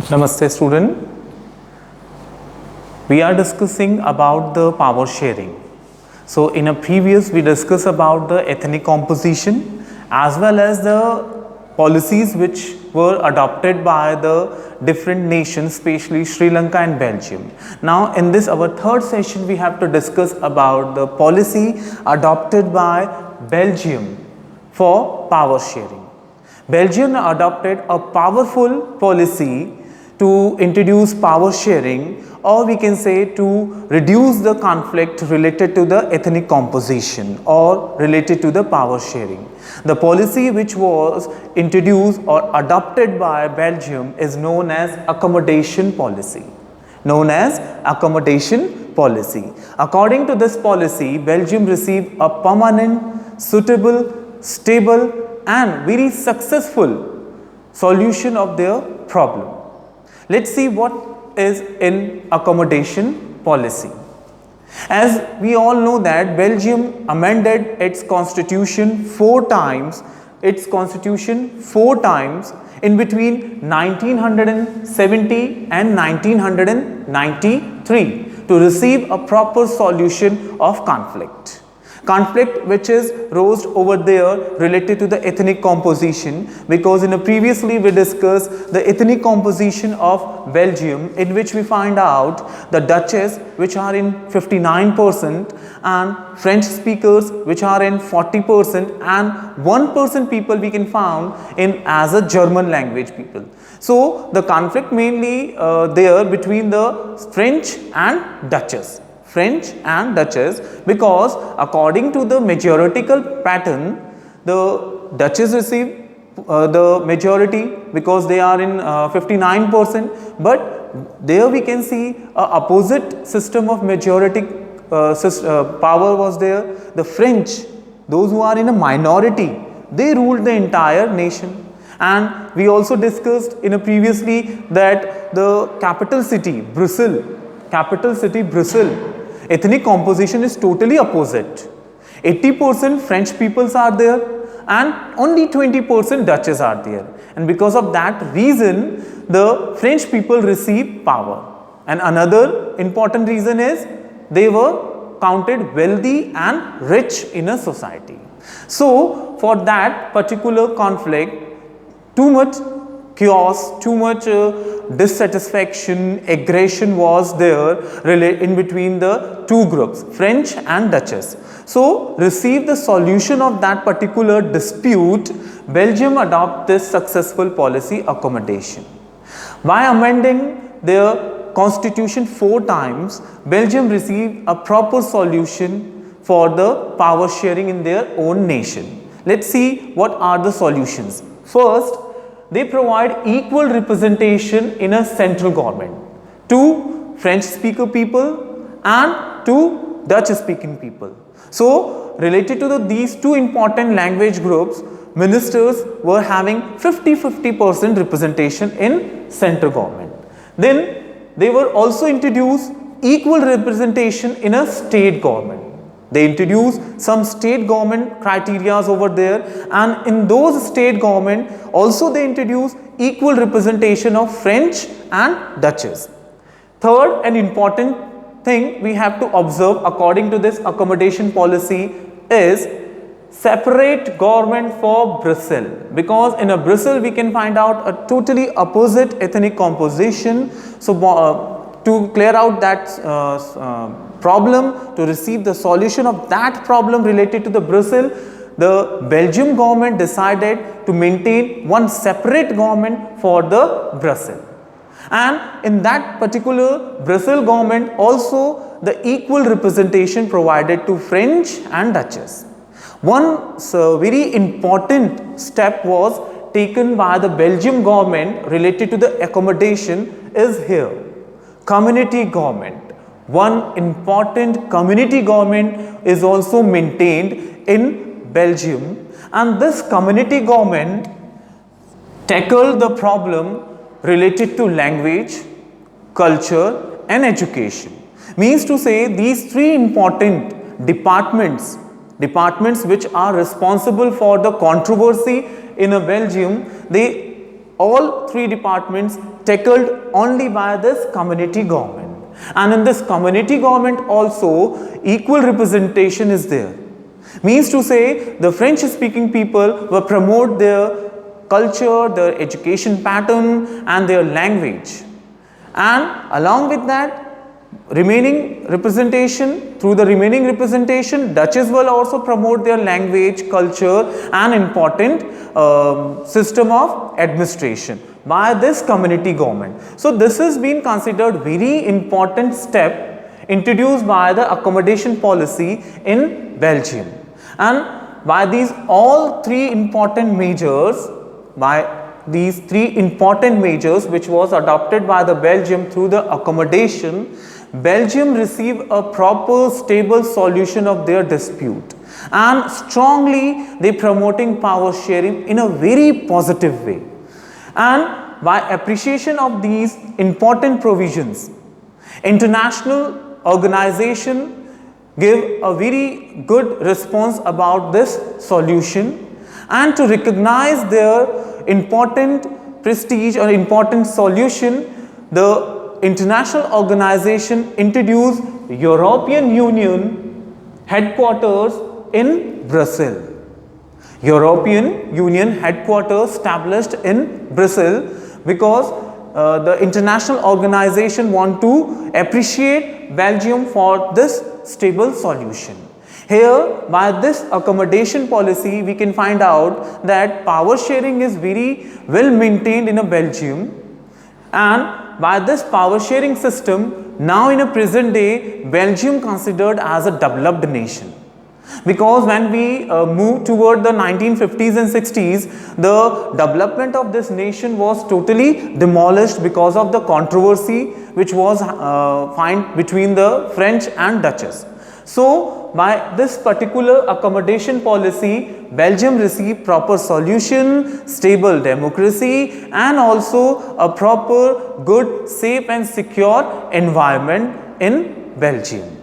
Namaste student. We are discussing about the power sharing. So in a previous we discussed about the ethnic composition as well as the policies which were adopted by the different nations, especially Sri Lanka and Belgium. Now in this our third session we have to discuss about the policy adopted by Belgium for power sharing. Belgium adopted a powerful policy to introduce power sharing, or we can say to reduce the conflict related to the ethnic composition or related to the power sharing. The policy which was introduced or adopted by Belgium is known as accommodation policy. According to this policy, Belgium received a permanent, suitable, stable and very successful solution of their problem. Let's see what is in accommodation policy. As we all know that Belgium amended its constitution four times in between 1970 and 1993 to receive a proper solution of conflict which is rose over there related to the ethnic composition, because in a previously we discussed the ethnic composition of Belgium, in which we find out the Dutches which are in 59% and French speakers which are in 40% and 1% people we can found in as a German language people. So the conflict mainly there between the French and Dutches, because according to the majoritical pattern, the Dutches receive the majority because they are in 59%, but there we can see a opposite system of majority power was there. The French, those who are in a minority, they ruled the entire nation. And we also discussed in a previously that the capital city Brussels, ethnic composition is totally opposite. 80% French peoples are there and only 20% Dutches are there. And because of that reason, the French people receive power. And another important reason is they were counted wealthy and rich in a society. So for that particular conflict, too much chaos, too much dissatisfaction, aggression was there in between the two groups, French and Dutches. So, receive the solution of that particular dispute, Belgium adopt this successful policy accommodation. By amending their constitution four times, Belgium received a proper solution for the power sharing in their own nation. Let's see what are the solutions. First, they provide equal representation in a central government to French speaker people and to Dutch speaking people. So related to these two important language groups, ministers were having 50-50% representation in central government. Then they were also introduced equal representation in a state government. They introduced some state government criterias over there, and in those state government also they introduced equal representation of French and Dutches. Third, an important thing we have to observe according to this accommodation policy is separate government for Brussels, because in a Brussels we can find out a totally opposite ethnic composition. So to clear out that problem, to receive the solution of that problem related to the Brussels, the Belgium government decided to maintain one separate government for the Brussels. And in that particular Brussels government also the equal representation provided to French and Dutches. One very important step was taken by the Belgium government related to the accommodation is here. Community government. One important community government is also maintained in Belgium, and this community government tackled the problem related to language, culture and education. Means to say these three important departments which are responsible for the controversy in a Belgium, they all three departments tackled only by this community government. And in this community government also equal representation is there. Means to say, the French speaking people will promote their culture, their education pattern and their language. And along with that, remaining representation, through the remaining representation, Dutches will also promote their language, culture and important system of administration by this community government. So this has been considered very important step introduced by the accommodation policy in Belgium. And by these all three important measures, which was adopted by the Belgium through the accommodation, Belgium received a proper stable solution of their dispute, and strongly they promoting power sharing in a very positive way. And by appreciation of these important provisions, international organization give a very good response about this solution, and to recognize their important prestige or important solution, the international organization introduced European Union headquarters in Brussels. European Union headquarters established in Brussels because the international organization want to appreciate Belgium for this stable solution. Here, by this accommodation policy, we can find out that power sharing is very well maintained in a Belgium, and by this power sharing system, now in a present day, Belgium considered as a developed nation. Because when we move toward the 1950s and 60s, the development of this nation was totally demolished because of the controversy which was found between the French and Dutches. So, by this particular accommodation policy, Belgium received proper solution, stable democracy and also a proper, good, safe and secure environment in Belgium.